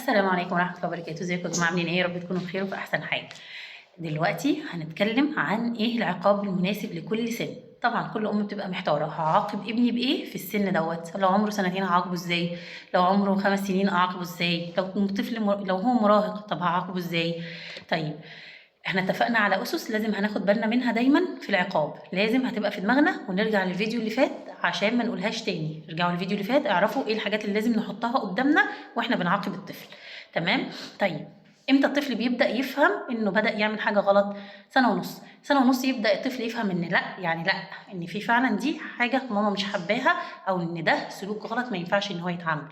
السلام عليكم ورحمة الله وبركاته. ازيكم يا جماعة؟ عاملين ايه؟ يا رب تكونوا بخير وفي احسن حال. دلوقتي هنتكلم عن ايه العقاب المناسب لكل سن. طبعا كل ام بتبقى محتاره، هعاقب ابني بايه في السن دوت؟ لو عمره سنتين هعاقبه ازاي؟ لو عمره 5 سنين اعاقبه ازاي؟ لو طفل لو هو مراهق طب هعاقبه ازاي؟ طيب احنا اتفقنا على اسس لازم هناخد بالنا منها دايما في العقاب، لازم هتبقى في دماغنا، ونرجع للفيديو اللي فات عشان ما نقولهاش تاني. ارجعوا للفيديو اللي فات اعرفوا ايه الحاجات اللي لازم نحطها قدامنا واحنا بنعاقب الطفل. تمام؟ طيب امتى الطفل بيبدا يفهم انه بدا يعمل حاجه غلط؟ سنه ونص. سنه ونص يبدا الطفل يفهم ان لا، يعني لا، ان في فعلا دي حاجه ماما مش حباها، او ان ده سلوك غلط ما ينفعش ان هو يتعمل.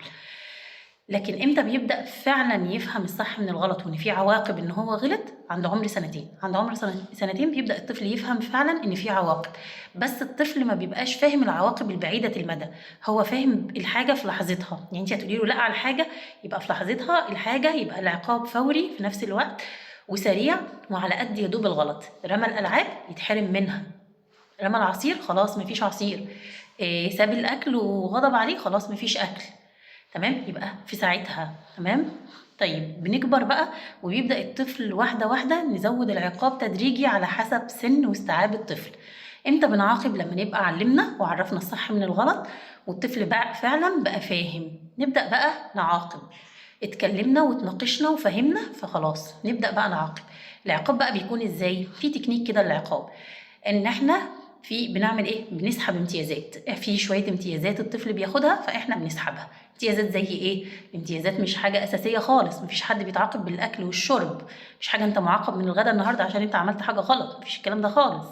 لكن امتى بيبدأ فعلا يفهم الصح من الغلط وان في عواقب ان هو غلط؟ عند عمر سنتين. عند عمر سنتين بيبدأ الطفل يفهم فعلا ان في عواقب، بس الطفل ما بيبقاش فاهم العواقب البعيدة المدى، هو فاهم الحاجة في لحظتها. يعني انت هتقولي له لا على الحاجة، يبقى في لحظتها الحاجة، يبقى العقاب فوري في نفس الوقت وسريع وعلى قد يدوب الغلط. رمى الألعاب يتحرم منها، رمى العصير خلاص مفيش عصير، ساب الأكل وغضب عليه خلاص مفيش أكل. تمام؟ يبقى في ساعتها. تمام؟ طيب بنكبر بقى وبيبدأ الطفل واحدة واحدة نزود العقاب تدريجي على حسب سن واستيعاب الطفل. امتى بنعاقب؟ لما نبقى علمنا وعرفنا الصح من الغلط والطفل بقى فعلا بقى فاهم، نبدأ بقى نعاقب. اتكلمنا وتناقشنا وفهمنا فخلاص نبدأ بقى نعاقب. العقاب بقى بيكون ازاي؟ في تكنيك كده للعقاب، ان احنا بنعمل ايه؟ بنسحب امتيازات. في شويه امتيازات الطفل بياخدها فاحنا بنسحبها. امتيازات زي ايه؟ امتيازات مش حاجه اساسيه خالص، مفيش حد بيتعاقب بالاكل والشرب، مش حاجه انت معاقب من الغدا النهارده عشان انت عملت حاجه غلط، مفيش الكلام ده خالص.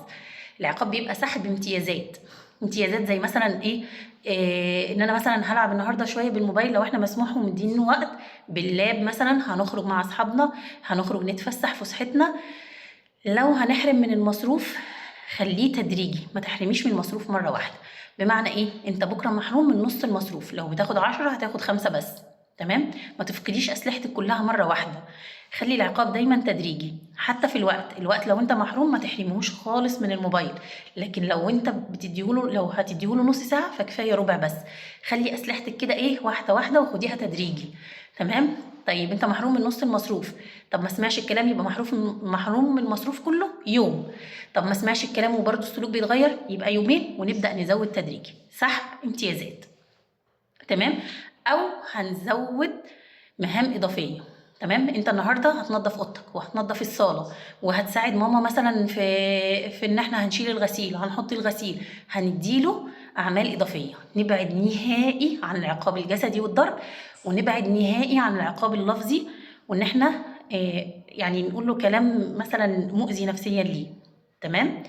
العقاب بيبقى سحب امتيازات. امتيازات زي مثلا ايه؟ ان انا مثلا هلعب النهارده شويه بالموبايل لو احنا مسموح ومدينه وقت، باللاب مثلا هنخرج مع اصحابنا، هنخرج نتفسح فسحتنا. لو هنحرم من المصروف خليه تدريجي، ما تحرميش من المصروف مرة واحدة. بمعنى ايه؟ انت بكرة محروم من نص المصروف، لو بتاخد 10 هتاخد 5 بس. تمام؟ ما تفقديش اسلحتك كلها مرة واحدة، خلي العقاب دايما تدريجي. حتى في الوقت لو انت محروم ما تحرمهوش خالص من الموبايل، لكن لو انت بتديهوله، لو هتديهوله نص ساعة فكفاية ربع بس. خلي اسلحتك كده ايه، واحدة واحدة وخديها تدريجي. تمام؟ طيب انت محروم من نص المصروف، طب ما سمعش الكلام يبقى محروم من المصروف كله يوم. طب ما سمعش الكلام وبرده السلوك بيتغير يبقى يومين، ونبدأ نزود تدريجي سحب امتيازات. تمام؟ او هنزود مهام اضافيه. تمام؟ انت النهارده هتنظف اوضتك وهتنظف الصاله وهتساعد ماما مثلا في ان احنا هنشيل الغسيل، هنحط الغسيل، هنديله اعمال اضافيه. نبعد نهائي عن العقاب الجسدي والضرب، ونبعد نهائي عن العقاب اللفظي، وان احنا يعني نقول له كلام مثلا مؤذي نفسيا ليه. تمام؟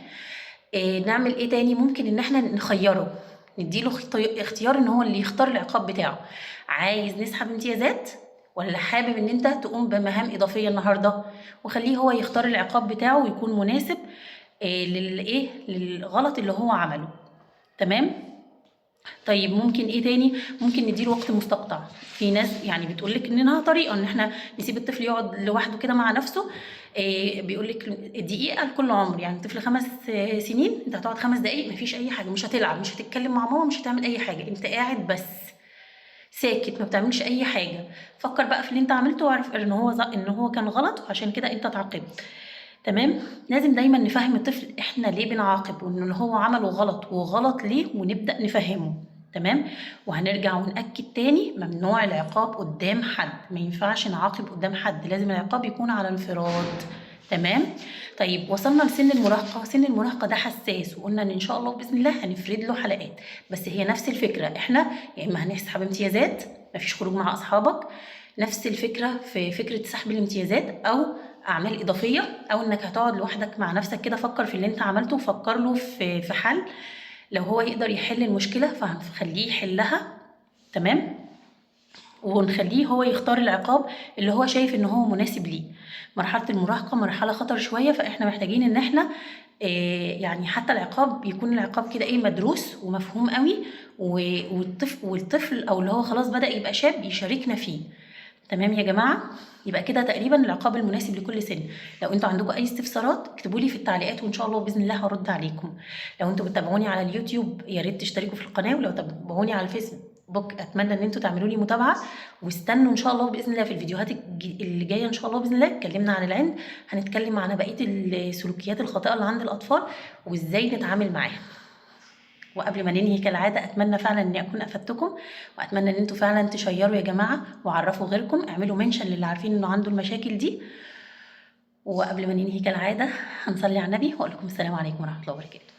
نعمل ايه تاني؟ ممكن ان احنا نخيره، نديله اختيار ان هو اللي يختار العقاب بتاعه. عايز نسحب امتيازات ولا حابب ان انت تقوم بمهام اضافيه النهارده؟ وخليه هو يختار العقاب بتاعه ويكون مناسب للغلط اللي هو عمله. تمام؟ طيب ممكن ايه تاني؟ ممكن نديله وقت مستقطع. في ناس يعني بتقول لك انها طريقه ان احنا نسيب الطفل يقعد لوحده كده مع نفسه. بيقول لك دقيقه لكل عمر، يعني طفل 5 سنين انت هتقعد 5 دقائق، مفيش اي حاجه، مش هتلعب، مش هتتكلم مع ماما، مش هتعمل اي حاجه، انت قاعد بس ساكت ما بتعملش اي حاجه. فكر بقى في اللي انت عملته واعرف ان هو كان غلط وعشان كده انت اتعاقبت. تمام؟ لازم دايما نفهم الطفل احنا ليه بنعاقب، وان اللي هو عمله غلط وغلط ليه، ونبدأ نفهمه. تمام؟ وهنرجع ونأكد تاني، ممنوع العقاب قدام حد، ما ينفعش نعاقب قدام حد، لازم العقاب يكون على انفراد. تمام؟ طيب وصلنا لسن المراهقة. سن المراهقة ده حساس، وقلنا ان شاء الله بإذن الله هنفرد له حلقات، بس هي نفس الفكرة، احنا يا اما هنسحب امتيازات، مفيش خروج مع اصحابك، نفس الفكرة في فكرة سحب الامتيازات، او اعمال اضافيه، او انك هتقعد لوحدك مع نفسك كده، فكر في اللي انت عملته وفكر له في حل. لو هو يقدر يحل المشكله فهنخليه يحلها. تمام؟ ونخليه هو يختار العقاب اللي هو شايف ان هو مناسب ليه. مرحله المراهقه مرحله خطر شويه، فاحنا محتاجين ان احنا يعني حتى العقاب يكون العقاب كده ايه، مدروس ومفهوم قوي، والطفل او اللي هو خلاص بدأ يبقى شاب يشاركنا فيه. تمام يا جماعه؟ يبقى كده تقريبا العقاب المناسب لكل سن. لو انتوا عندكم اي استفسارات اكتبوا لي في التعليقات، وان شاء الله باذن الله هرد عليكم. لو انتوا بتتابعوني على اليوتيوب يا ريت تشتركوا في القناه، ولو تابعوني على الفيسبوك اتمنى ان انتوا تعملوا لي متابعه، واستنوا ان شاء الله باذن الله في الفيديوهات اللي جايه ان شاء الله باذن الله. اتكلمنا عن العند، هنتكلم عن بقيه السلوكيات الخاطئه اللي عند الاطفال وازاي نتعامل معاها. وقبل ما ننهي كالعاده اتمنى فعلا اني اكون افدتكم، واتمنى ان انتوا فعلا تشيروا يا جماعه وعرفوا غيركم، اعملوا منشن للي عارفين انه عنده المشاكل دي. وقبل ما ننهي كالعاده هنصلي على النبي واقول لكم السلام عليكم ورحمه الله وبركاته.